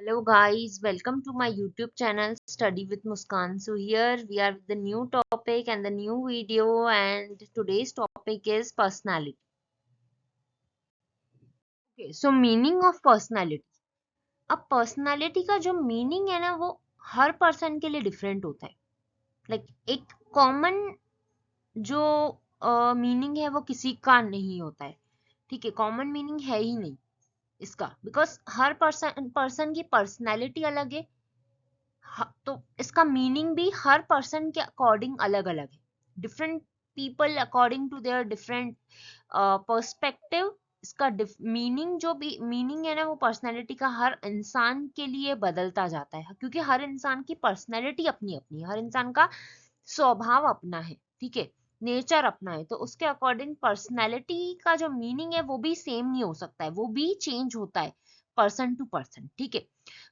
Hello guys, welcome to my YouTube channel Study with Muskan. So here we are with the new topic and the new video, and today's topic is personality. Okay, so meaning of personality. अब personality का जो meaning है ना वो हर person के लिए different होता है. Like एक common जो meaning है वो किसी का नहीं होता है. ठीक है, common meaning है ही नहीं इसका, because हर person की personality अलग है. तो इसका मीनिंग भी हर पर्सन के अकॉर्डिंग अलग अलग है. Different people according to their different perspective इसका मीनिंग जो भी मीनिंग है ना वो पर्सनैलिटी का हर इंसान के लिए बदलता जाता है, क्योंकि हर इंसान की पर्सनैलिटी अपनी अपनी है, हर इंसान का स्वभाव अपना है. ठीक है, नेचर अपना है, तो उसके अकॉर्डिंग पर्सनैलिटी का जो मीनिंग है वो भी सेम नहीं हो सकता है, वो भी चेंज होता है पर्सन टू पर्सन. ठीक है,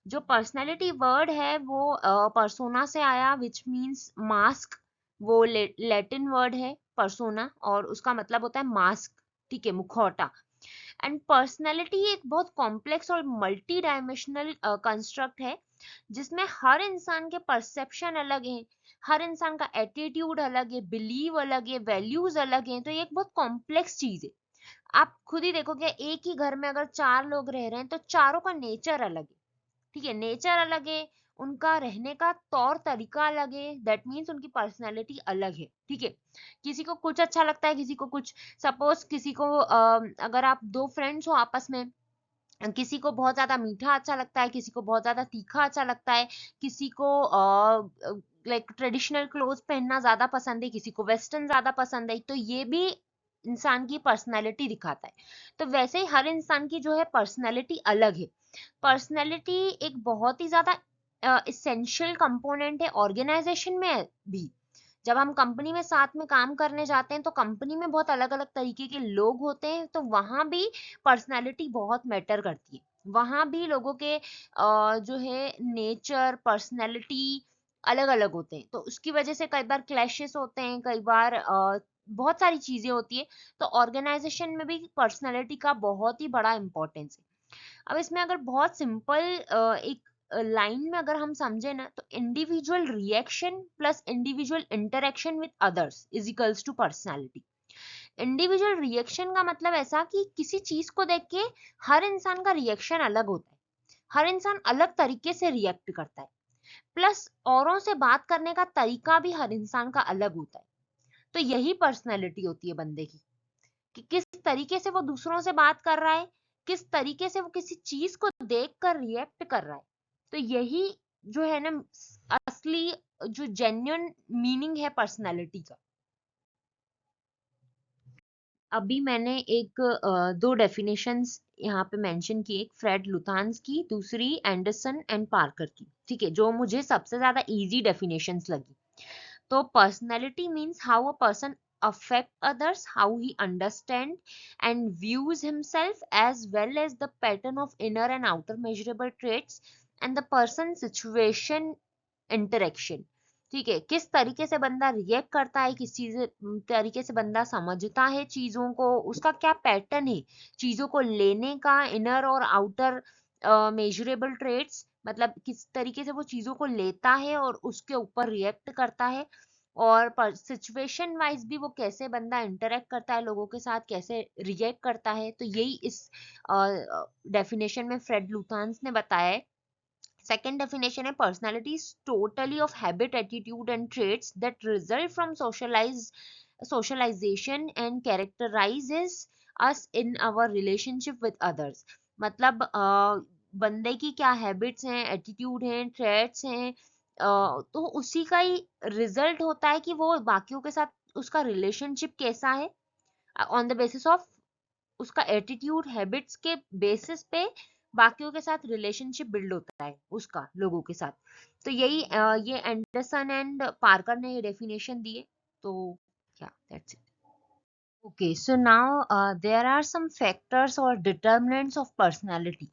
जो पर्सनैलिटी वर्ड है वो परसोना से आया, विच मीन्स मास्क. वो लैटिन वर्ड है परसोना और उसका मतलब होता है मास्क. ठीक है, मुखौटा. एंड पर्सनैलिटी एक बहुत कॉम्प्लेक्स और मल्टी डायमेंशनल कंस्ट्रक्ट है, जिसमें हर इंसान के परसेप्शन अलग हैं, हर इंसान का एटीट्यूड अलग है, बिलीव अलग है, वैल्यूज अलग हैं. तो ये एक बहुत कॉम्प्लेक्स चीज है. आप खुद ही देखोगे, एक ही घर में अगर 4 लोग रह रहे हैं तो चारों का नेचर अलग है. ठीक है, नेचर अलग है, उनका रहने का तौर तरीका अलग है, दैट मीन्स उनकी पर्सनैलिटी अलग है. ठीक है, किसी को कुछ अच्छा लगता है, किसी को कुछ. सपोज किसी को अगर आप दो फ्रेंड्स हो आपस में, किसी को बहुत ज्यादा मीठा अच्छा लगता है, किसी को बहुत ज्यादा तीखा अच्छा लगता है, किसी को लाइक ट्रेडिशनल क्लोथ पहनना ज्यादा पसंद है, किसी को वेस्टर्न ज्यादा पसंद है. तो ये भी इंसान की पर्सनैलिटी दिखाता है. तो वैसे ही हर इंसान की जो है पर्सनैलिटी अलग है. पर्सनैलिटी एक बहुत ही ज्यादा इसेंशियल कंपोनेंट है ऑर्गेनाइजेशन में भी. जब हम कंपनी में साथ में काम करने जाते हैं तो कंपनी में बहुत अलग अलग तरीके के लोग होते हैं, तो वहां भी पर्सनालिटी बहुत मैटर करती है. वहां भी लोगों के जो है नेचर पर्सनालिटी अलग अलग होते हैं, तो उसकी वजह से कई बार क्लैशेस होते हैं, कई बार बहुत सारी चीजें होती है. तो ऑर्गेनाइजेशन में भी पर्सनालिटी का बहुत ही बड़ा इंपॉर्टेंस है. अब इसमें अगर बहुत सिंपल एक लाइन में अगर हम समझे ना, तो individual reaction plus individual interaction with others is equals to personality. Individual reaction का मतलब ऐसा कि किसी चीज को देख के हर इंसान का रिएक्शन अलग होता है, हर इंसान अलग तरीके से रिएक्ट करता है. प्लस औरों से बात करने का तरीका भी हर इंसान का अलग होता है. तो यही पर्सनैलिटी होती है बंदे की, कि किस तरीके से वो दूसरों से बात कर रहा है, किस तरीके से वो किसी चीज को देखकर रिएक्ट कर रहा है. तो यही जो है ना असली जो जेन्युइन मीनिंग है पर्सनालिटी का. अभी मैंने एक दो डेफिनेशंस यहाँ पे मेंशन की, एक फ्रेड लुथांस की, दूसरी एंडरसन एंड पार्कर की. ठीक है, जो मुझे सबसे ज्यादा इजी डेफिनेशंस लगी. तो personality means how a person affect others, how he understand and views himself, as well as the pattern of inner and outer measurable traits and the person situation interaction. ठीक है, किस तरीके से बंदा react करता है, किस चीज तरीके से बंदा समझता है चीजों को, उसका क्या पैटर्न है चीजों को लेने का, इनर और आउटर मेजरेबल ट्रेट्स, मतलब किस तरीके से वो चीजों को लेता है और उसके ऊपर रिएक्ट करता है. और सिचुएशन वाइज भी वो कैसे बंदा इंटरेक्ट करता है लोगों के साथ, कैसे रिएक्ट करता है. तो यही इस डेफिनेशन में फ्रेड लुथांस ने बताया है. सेकेंड डेफिनेशन है personality is totally off habit attitude and traits that result from socialization and characterizes us in our relationship with others. मतलब बंदे की क्या हैबिट्स हैं, एटीट्यूड हैं, ट्रेट्स हैं, तो उसी का ही रिजल्ट होता है कि वो बाकियों के साथ उसका रिलेशनशिप कैसा है. ऑन द बेसिस ऑफ उसका एटीट्यूड हैबिट्स के बेसिस पे बाकियों के साथ रिलेशनशिप बिल्ड होता है उसका लोगों के साथ. तो यही ये एंडरसन एंड पार्कर ने ये डेफिनेशन दिए. तो क्या that's it. Okay, so now there are some factors or determinants of personality.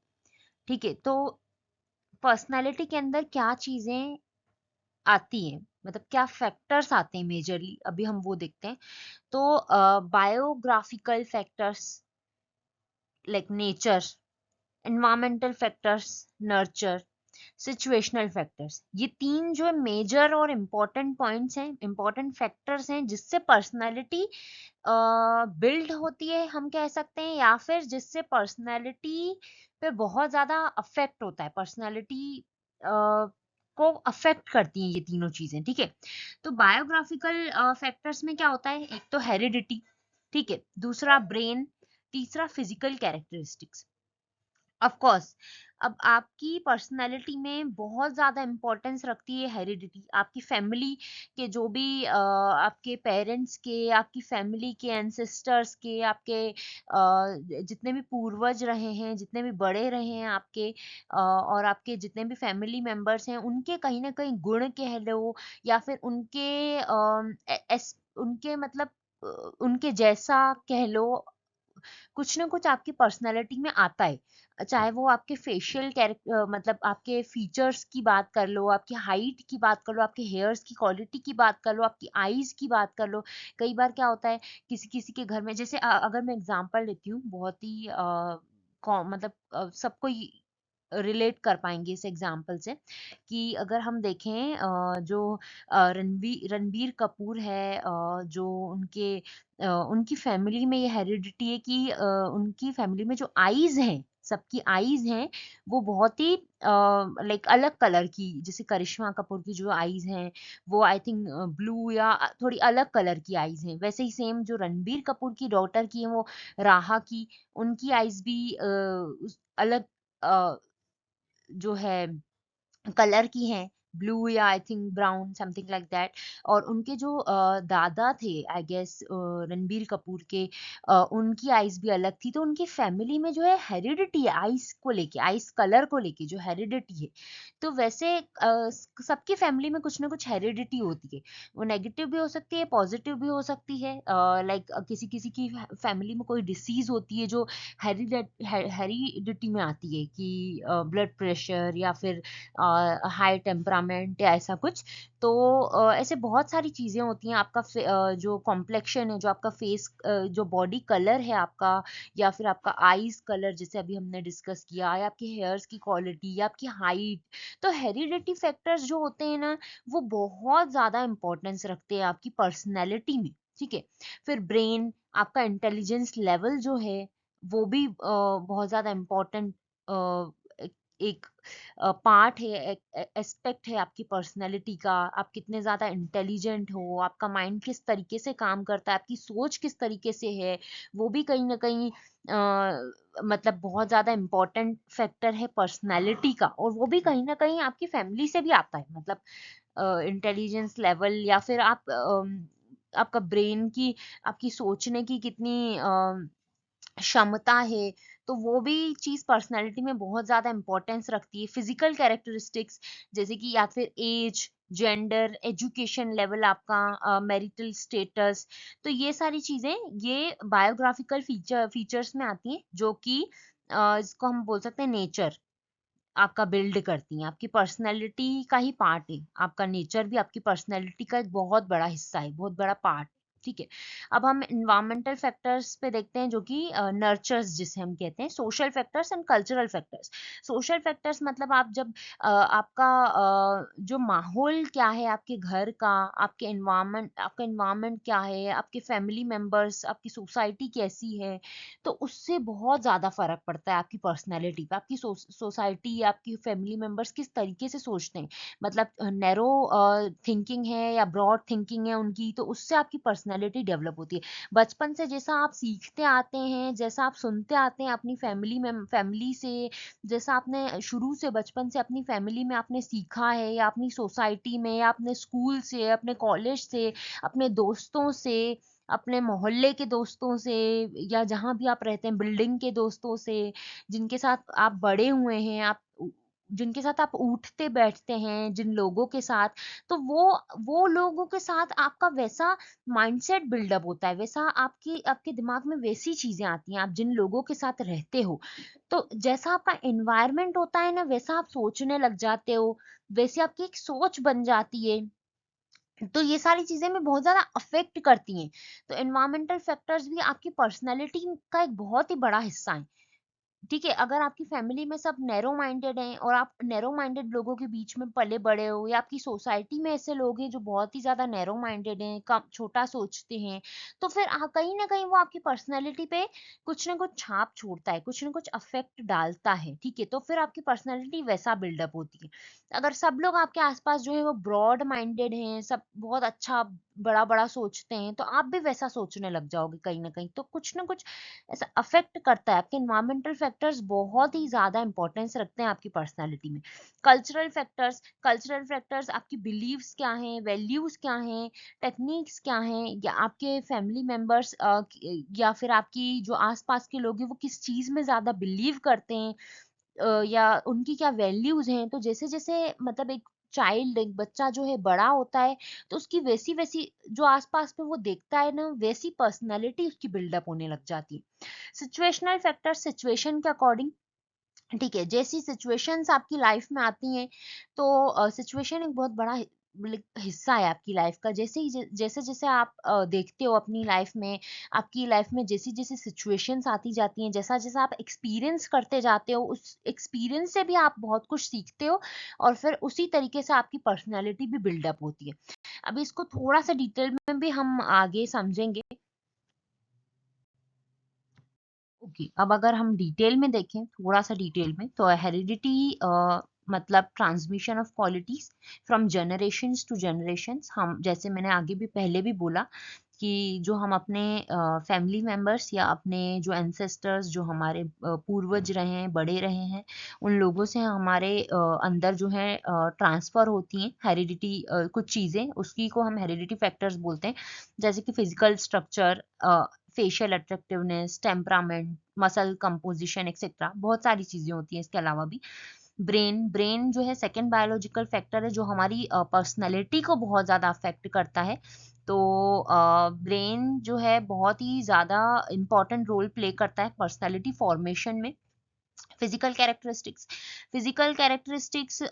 ठीक है, तो पर्सनालिटी के अंदर क्या चीजें आती हैं, मतलब क्या फैक्टर्स आते हैं मेजरली, अभी हम वो देखते हैं. तो biographical factors like nature, environmental factors, nurture, situational factors, ये तीन जो है मेजर और इम्पोर्टेंट पॉइंट्स हैं, इम्पोर्टेंट फैक्टर्स हैं जिससे पर्सनालिटी बिल्ड होती है हम कह सकते हैं, या फिर जिससे पर्सनालिटी पे बहुत ज्यादा अफेक्ट होता है, पर्सनालिटी को अफेक्ट करती हैं ये तीनों चीजें, ठीक है। तो बायोग्राफिकल फैक्टर्स में क्या होता है, एक तो हेरिडिटी, ठीक है, दूसरा ब्रेन, तीसरा फिजिकल कैरेक्टरिस्टिक्स। ऑफ कोर्स अब आपकी पर्सनैलिटी में बहुत ज़्यादा इम्पोर्टेंस रखती है हेरिडिटी, आपकी फैमिली के जो भी आपके पेरेंट्स के, आपकी फैमिली के एंसेस्टर्स के, आपके जितने भी पूर्वज रहे हैं, जितने भी बड़े रहे हैं आपके, और आपके जितने भी फैमिली मेंबर्स हैं, उनके कहीं ना कहीं गुण कह लो, या फिर उनके उनके मतलब उनके जैसा कह लो, कुछ ना कुछ आपकी पर्सनैलिटी में आता है। चाहे वो आपके फेशियल कैरेक्टर मतलब आपके फीचर्स की बात कर लो, आपकी हाइट की बात कर लो, आपके हेयर्स की क्वालिटी की बात कर लो, आपकी आईज की बात कर लो। कई बार क्या होता है, किसी किसी के घर में, जैसे अगर मैं एग्जांपल लेती हूँ, बहुत ही मतलब सबको रिलेट कर पाएंगे इस एग्जाम्पल से, कि अगर हम देखें जो रणबीर कपूर है, जो उनकी फैमिली में ये हेरिडिटी है कि उनकी फैमिली में जो आईज हैं, सबकी आईज हैं, वो बहुत ही लाइक अलग कलर की, जैसे करिश्मा कपूर की जो आईज हैं वो आई थिंक ब्लू या थोड़ी अलग कलर की आईज हैं, वैसे ही सेम जो रणबीर कपूर की डॉटर की है वो राहा की, उनकी आईज भी अलग जो है कलर की हैं, ब्लू या I think brown something like that. और उनके जो दादा थे आई गेस रणबीर कपूर के, उनकी आईज भी अलग थी। तो उनकी फैमिली में जो है हेरिडिटी है आईज को लेके, आईज कलर को लेके जो हेरिडिटी है, तो वैसे सबकी फैमिली में कुछ ना कुछ हेरिडिटी होती है। वो नेगेटिव भी हो सकती है, पॉजिटिव भी हो सकती है। लाइक किसी किसी की फैमिली में कोई डिसीज होती है जो हेरिडिटी में आती है, कि ब्लड प्रेशर या फिर हाई टेम्परामेंट या ऐसा कुछ। तो ऐसे बहुत सारी चीज़ें होती हैं। आपका जो कॉम्प्लेक्शन है, जो आपका फेस, जो बॉडी कलर है आपका, या फिर आपका आईज कलर जैसे अभी हमने डिस्कस किया, या आपके हेयर्स की क्वालिटी, या आपकी हाइट। तो हेरिडिटी फैक्टर्स जो होते हैं ना, वो बहुत ज़्यादा इंपॉर्टेंस रखते हैं आपकी पर्सनैलिटी में, ठीक है। फिर ब्रेन, आपका इंटेलिजेंस लेवल जो है वो भी बहुत ज़्यादा इम्पोर्टेंट एक पार्ट है, एस्पेक्ट है आपकी पर्सनैलिटी का। आप कितने ज़्यादा इंटेलिजेंट हो, आपका माइंड किस तरीके से काम करता है, आपकी सोच किस तरीके से है, वो भी कहीं ना कहीं मतलब बहुत ज़्यादा इम्पोर्टेंट फैक्टर है पर्सनैलिटी का। और वो भी कहीं ना कहीं आपकी फैमिली से भी आता है, मतलब इंटेलिजेंस लेवल, या फिर आप आपका ब्रेन की, आपकी सोचने की कितनी क्षमता है, तो वो भी चीज पर्सनालिटी में बहुत ज्यादा इंपॉर्टेंस रखती है। फिजिकल कैरेक्टरिस्टिक्स, जैसे कि या फिर एज, जेंडर, एजुकेशन लेवल, आपका मैरिटल स्टेटस, तो ये सारी चीजें ये बायोग्राफिकल फीचर्स में आती हैं, जो कि इसको हम बोल सकते हैं नेचर आपका बिल्ड करती हैं, आपकी पर्सनैलिटी का ही पार्ट है। आपका नेचर भी आपकी पर्सनैलिटी का एक बहुत बड़ा हिस्सा है, बहुत बड़ा पार्ट, ठीक है। अब हम इन्वायरमेंटल फैक्टर्स पे देखते हैं, जो कि नर्चर्स जिसे हम कहते हैं, social factors and cultural factors. Social factors मतलब आप जब आपका जो माहौल क्या है आपके घर का, आपका इन्वायरमेंट क्या है, आपके फैमिली मेंबर्स, आपकी सोसाइटी कैसी है, तो उससे बहुत ज़्यादा फ़र्क पड़ता है आपकी पर्सनैलिटी पे। आपकी सोसाइटी या आपकी फैमिली मेंबर्स किस तरीके से सोचते हैं, मतलब नैरो थिंकिंग है या ब्रॉड थिंकिंग है उनकी, तो उससे आपकी पर्सनैलिटी डेवलप होती है। बचपन से जैसा आप सीखते आते हैं, जैसा आप सुनते आते हैं अपनी फैमिली से, जैसा आपने शुरू से बचपन से अपनी फैमिली में आपने सीखा है, या अपनी सोसाइटी में, या अपने स्कूल से, अपने कॉलेज से, अपने दोस्तों से, अपने मोहल्ले के दोस्तों से, या जहाँ भी आप रहते हैं बिल्डिंग के दोस्तों से, जिनके साथ आप बड़े हुए हैं, जिनके साथ आप उठते बैठते हैं, जिन लोगों के साथ, तो वो लोगों के साथ आपका वैसा माइंडसेट बिल्डअप होता है, वैसा आपकी आपके दिमाग में वैसी चीजें आती हैं, आप जिन लोगों के साथ रहते हो। तो जैसा आपका एनवायरनमेंट होता है ना, वैसा आप सोचने लग जाते हो, वैसे आपकी एक सोच बन जाती है। तो ये सारी चीजें में बहुत ज्यादा अफेक्ट करती हैं। तो एनवायरमेंटल फैक्टर्स भी आपकी पर्सनैलिटी का एक बहुत ही बड़ा हिस्सा है। ठीक है, अगर आपकी फैमिली में सब नैरो माइंडेड हैं और आप नैरो माइंडेड लोगों के बीच में पले बड़े हो, या आपकी सोसाइटी में ऐसे लोग हैं जो बहुत ही ज़्यादा नैरो माइंडेड हैं, कम छोटा सोचते हैं, तो फिर कहीं न कहीं वो आपकी पर्सनैलिटी पे कुछ न कुछ छाप छोड़ता है, कुछ न कुछ इफ़ेक्ट डालता है, ठीक है? तो फिर आपकी पर्सनैलिटी वैसा बिल्डअप होती है। अगर सब लोग आपके आस-पास जो है वो ब्रॉड माइंडेड हैं, सब बहुत अच्छा बड़ा-बड़ा सोचते हैं, तो आप भी वैसा सोचने लग जाओगे कहीं न कहीं। तो कुछ न कुछ ऐसा अफेक्ट करता है। आपके एनवायरमेंटल फैक्टर्स बहुत ही ज़्यादा इंपॉर्टेंस रखते हैं आपकी पर्सनैलिटी में। कल्चरल फैक्टर्स आपकी बिलीव्स क्या हैं, वैल्यूज़ क्या हैं, टेक्निक्स क्या हैं, या आपके फैमिली मेंबर्स या फिर आपकी जो आस-पास के लोग हैं वो किस चीज़ में ज़्यादा बिलीव करते हैं, या उनकी क्या वैल्यूज़ हैं। तो जैसे-जैसे मतलब एक चाइल्ड, एक बच्चा जो है बड़ा होता है, तो उसकी वैसी-वैसी जो आस-पास में वो देखता है ना, वैसी पर्सनैलिटी उसकी बिल्डअप होने लग जाती है। सिचुएशनल फैक्टर सिचुएशन के अकॉर्डिंग, ठीक है, जैसी सिचुएशंस आपकी लाइफ में आती हैं, तो सिचुएशन एक बहुत बड़ा हिस्सा है आपकी लाइफ का। जैसे जैसे आप देखते हो अपनी लाइफ में, आपकी लाइफ में जैसी जैसी सिचुएशंस आती जाती हैं, जैसा जैसा आप एक्सपीरियंस करते जाते हो, उस एक्सपीरियंस से भी आप बहुत कुछ सीखते हो, और फिर उसी तरीके से आपकी पर्सनैलिटी भी बिल्डअप होती है। अब इसको थोड़ा सा डिटेल में भी हम आगे समझेंगे। ओके, अब अगर हम डिटेल में देखें, थोड़ा सा डिटेल में, तो हेरिडिटी मतलब transmission of qualities from generations to generations. हम जैसे मैंने आगे भी पहले भी बोला कि जो हम अपने फैमिली मेंबर्स या अपने जो एंसेस्टर्स, जो हमारे पूर्वज रहे हैं, बड़े रहे हैं, उन लोगों से हमारे अंदर जो है ट्रांसफर होती हैं हेरिडिटी, कुछ चीज़ें, उसकी को हम हेरिडिटी फैक्टर्स बोलते हैं। जैसे कि physical structure, facial attractiveness, temperament, muscle composition etcetera, बहुत सारी चीजें होती हैं। इसके अलावा भी ब्रेन जो है सेकंड बायोलॉजिकल फैक्टर है, जो हमारी पर्सनैलिटी को बहुत ज्यादा अफेक्ट करता है। तो ब्रेन जो है बहुत ही ज्यादा इंपॉर्टेंट रोल प्ले करता है पर्सनैलिटी फॉर्मेशन में। फिजिकल कैरेक्टरिस्टिक्स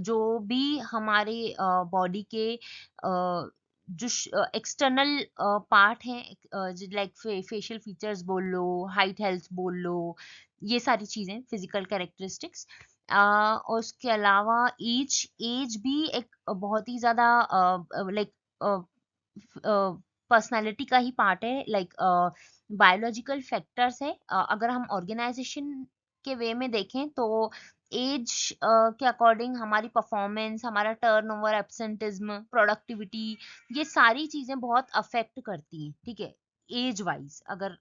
जो भी हमारे बॉडी के जो एक्सटर्नल पार्ट हैं, लाइक फेशियल फीचर्स बोल लो, हाइट हेल्थ बोल लो, ये सारी चीजें फिजिकल कैरेक्टरिस्टिक्स। और उसके अलावा एज एज भी एक बहुत ही ज्यादा लाइक पर्सनालिटी का ही पार्ट है, लाइक बायोलॉजिकल फैक्टर्स है। अगर हम ऑर्गेनाइजेशन के वे में देखें, तो एज के अकॉर्डिंग हमारी परफॉर्मेंस, हमारा टर्नओवर, एब्सेंटिज्म, प्रोडक्टिविटी, ये सारी चीजें बहुत अफेक्ट करती हैं, ठीक है। एज वाइज अगर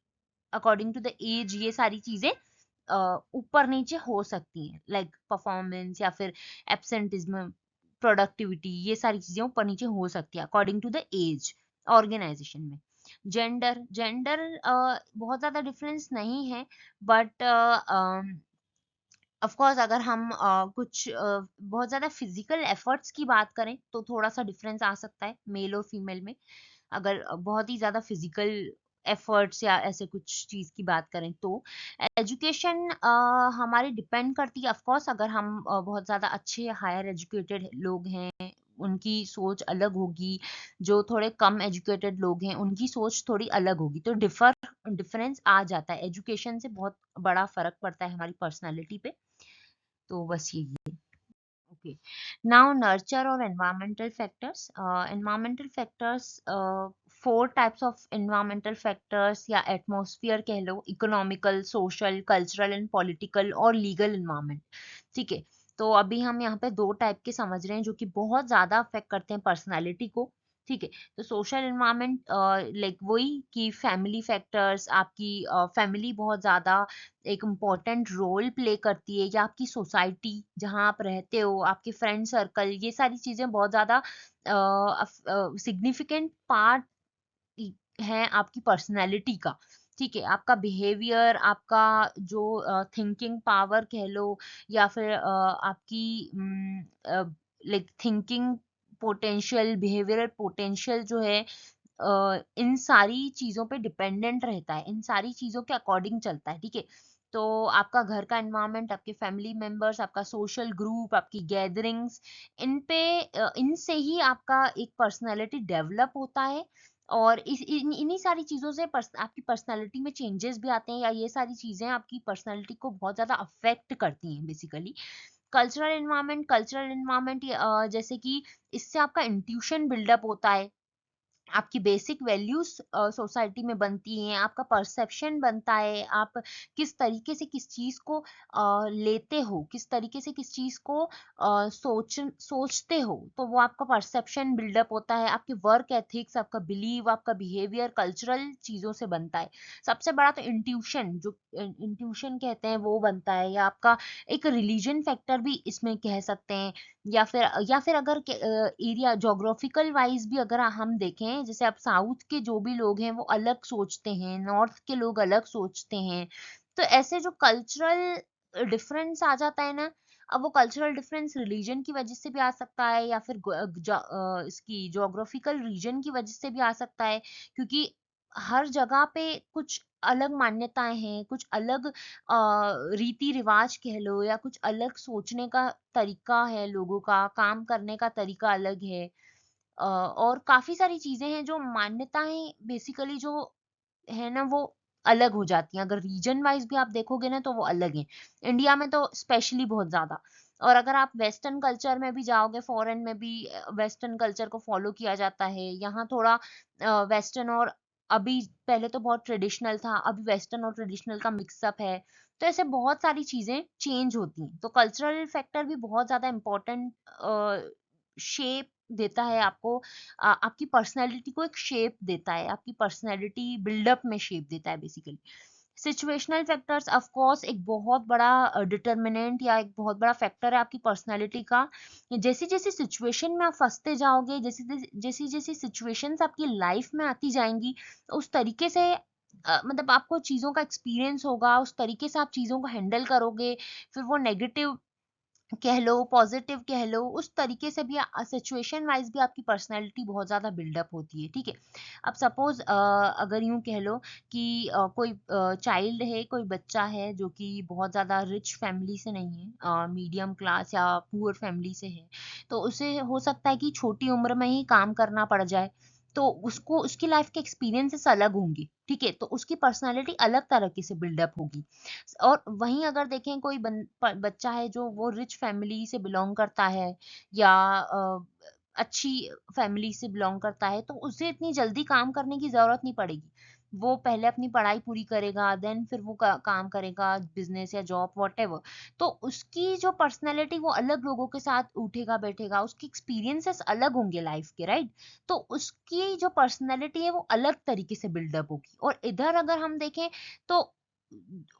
अकॉर्डिंग टू द एज ये सारी चीजें ऊपर नीचे हो सकती हैं, लाइक परफॉर्मेंस या फिर एब्सेंटिज्म, प्रोडक्टिविटी, ये सारी चीजें ऊपर नीचे हो सकती है according to the age organisation में। जेंडर बहुत ज्यादा डिफरेंस नहीं है, बट ऑफ कोर्स अगर हम कुछ बहुत ज्यादा फिजिकल एफर्ट्स की बात करें, तो थोड़ा सा डिफरेंस आ सकता है मेल और फीमेल में। अगर बहुत ही ज्यादा फिजिकल एफर्ट्स या ऐसे कुछ चीज की बात करें, तो एजुकेशन हमारी डिपेंड करती है। ऑफ कोर्स अगर हम बहुत ज्यादा अच्छे हायर एजुकेटेड लोग हैं, उनकी सोच अलग होगी। जो थोड़े कम एजुकेटेड लोग हैं, उनकी सोच थोड़ी अलग होगी। तो डिफरेंस आ जाता है, एजुकेशन से बहुत बड़ा फर्क पड़ता है हमारी पर्सनालिटी पे। तो बस यही है। ओके, नाउ नर्चर और environmental factors. Environmental factors, four types of environmental factors या एटमॉस्फेयर कह लो: economical, social, cultural and political और लीगल एनवायरमेंट। ठीक है, तो अभी हम यहाँ पे दो टाइप के समझ रहे हैं जो कि बहुत ज्यादा अफेक्ट करते हैं पर्सनालिटी को। ठीक है, तो सोशल एनवायरमेंट, लाइक वही कि फैमिली फैक्टर्स, आपकी फैमिली बहुत ज्यादा एक इम्पोर्टेंट रोल प्ले करती है, या आपकी सोसाइटी जहाँ आप रहते हो, आपके फ्रेंड सर्कल, ये सारी चीजें बहुत ज्यादा सिग्निफिकेंट पार्ट है आपकी पर्सनैलिटी का। ठीक है, आपका बिहेवियर, आपका जो थिंकिंग पावर कह लो, या फिर आपकी like thinking potential, behavioural potential जो है, इन सारी चीजों पे डिपेंडेंट रहता है, इन सारी चीजों के अकॉर्डिंग चलता है। ठीक है, तो आपका घर का एनवायरनमेंट, आपके फैमिली मेंबर्स, आपका सोशल ग्रुप, आपकी गैदरिंग्स, इन पे इनसे ही आपका एक पर्सनैलिटी डेवलप होता है। और इन्हीं सारी चीज़ों से आपकी पर्सनैलिटी में चेंजेस भी आते हैं, या ये सारी चीज़ें आपकी पर्सनैलिटी को बहुत ज़्यादा अफेक्ट करती हैं बेसिकली। कल्चरल एनवायरनमेंट जैसे कि इससे आपका इंट्यूशन बिल्डअप होता है, आपकी बेसिक वैल्यूज सोसाइटी में बनती हैं, आपका परसेप्शन बनता है, आप किस तरीके से किस चीज को लेते हो, किस तरीके से किस चीज को सोचते हो, तो वो आपका परसेप्शन बिल्डअप होता है। आपके वर्क एथिक्स, आपका बिलीव, आपका बिहेवियर कल्चरल चीजों से बनता है। सबसे बड़ा तो इंट्यूशन, जो इंट्यूशन कहते हैं, वो बनता है। या आपका एक रिलीजन फैक्टर भी इसमें कह सकते हैं। या फिर अगर एरिया जोग्राफिकल वाइज भी अगर हम देखें, जैसे अब साउथ के जो भी लोग हैं वो अलग सोचते हैं, नॉर्थ के लोग अलग सोचते हैं, तो ऐसे जो कल्चरल डिफरेंस आ जाता है ना, अब वो कल्चरल डिफरेंस रिलीजन की वजह से भी आ सकता है, या फिर इसकी जोग्राफिकल रीजन की वजह से भी आ सकता है, क्योंकि हर जगह पे कुछ अलग मान्यताएं हैं, कुछ अलग रीति रिवाज कह लो, या कुछ अलग सोचने का तरीका है, लोगों का काम करने का तरीका अलग है। और काफी सारी चीजें हैं, जो मान्यताएं बेसिकली जो है ना, वो अलग हो जाती हैं। अगर रीजन वाइज भी आप देखोगे ना, तो वो अलग है। इंडिया में तो स्पेशली बहुत ज्यादा। और अगर आप वेस्टर्न कल्चर में भी जाओगे, फॉरेन में भी वेस्टर्न कल्चर को फॉलो किया जाता है। यहाँ थोड़ा वेस्टर्न और अभी, पहले तो बहुत ट्रेडिशनल था, अभी वेस्टर्न और ट्रेडिशनल का मिक्सअप है। तो ऐसे बहुत सारी चीजें चेंज होती हैं। तो कल्चरल फैक्टर भी बहुत ज्यादा इम्पोर्टेंट शेप देता है आपको, आपकी पर्सनैलिटी को एक शेप देता है, आपकी पर्सनैलिटी बिल्डअप में शेप देता है basically. Situational factors of course एक बहुत बड़ा डिटर्मिनेंट या एक बहुत बड़ा फैक्टर है आपकी पर्सनैलिटी का। जैसी जैसी सिचुएशन में आप फंसते जाओगे, जैसी जैसी जैसी सिचुएशंस आपकी लाइफ में आती जाएंगी, उस तरीके से मतलब आपको चीज़ों का एक्सपीरियंस होगा, उस तरीके से आप चीज़ों को हैंडल करोगे। फिर वो नेगेटिव कह लो, पॉजिटिव कह लो, उस तरीके से भी सिचुएशन वाइज भी आपकी पर्सनैलिटी बहुत ज़्यादा बिल्डअप होती है। ठीक है, अब सपोज अगर यूं कह लो कि कोई चाइल्ड है, कोई बच्चा है जो कि बहुत ज़्यादा रिच फैमिली से नहीं है, मीडियम क्लास या पुअर फैमिली से है, तो उसे हो सकता है कि छोटी उम्र में ही काम करना पड़ जाए। तो उसको उसकी लाइफ के एक्सपीरियंसेस अलग होंगे। ठीक है, तो उसकी पर्सनैलिटी अलग तरीके से बिल्डअप होगी। और वहीं अगर देखें कोई बच्चा है जो वो रिच फैमिली से बिलोंग करता है, या अच्छी फैमिली से बिलोंग करता है, तो उसे इतनी जल्दी काम करने की जरूरत नहीं पड़ेगी। वो पहले अपनी पढ़ाई पूरी करेगा, देन फिर वो काम करेगा, बिजनेस या जॉब वॉटेवर। तो उसकी जो पर्सनैलिटी, वो अलग लोगों के साथ उठेगा बैठेगा, उसके एक्सपीरियंसेस अलग होंगे लाइफ के, राइट। तो उसकी जो पर्सनैलिटी है वो अलग तरीके से बिल्डअप होगी। और इधर अगर हम देखें, तो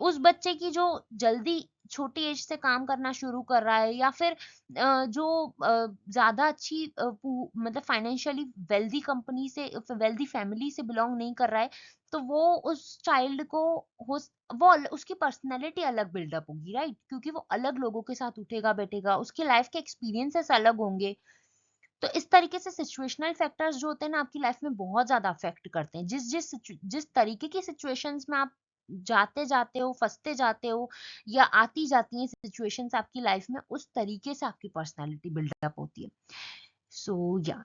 उस बच्चे की जो जल्दी छोटी एज से काम करना शुरू कर रहा है, या फिर जो ज्यादा अच्छी मतलब फाइनेंशियली वेल्दी कंपनी से, वेल्दी फैमिली से बिलोंग नहीं कर रहा है, तो वो उस चाइल्ड को हो उसकी पर्सनैलिटी अलग बिल्डअप होगी, राइट, क्योंकि वो अलग लोगों के साथ उठेगा बैठेगा, उसकी लाइफ के एक्सपीरियंसेस अलग होंगे। तो इस तरीके से सिचुएशनल फैक्टर्स जो होते हैं ना, आपकी लाइफ में बहुत ज्यादा अफेक्ट करते हैं। जिस तरीके की सिचुएशंस में आप जाते जाते हो, फंसते जाते हो, या आती जाती हैं सिचुएशंस आपकी लाइफ में, उस तरीके से आपकी पर्सनालिटी बिल्डअप होती है। सो या,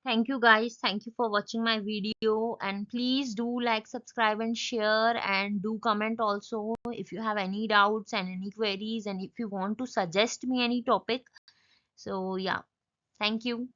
thank you guys, thank you for watching my video, and please do like, subscribe and share, and do comment also if you have any doubts and any queries, and if you want to suggest me any topic. So yeah, thank you.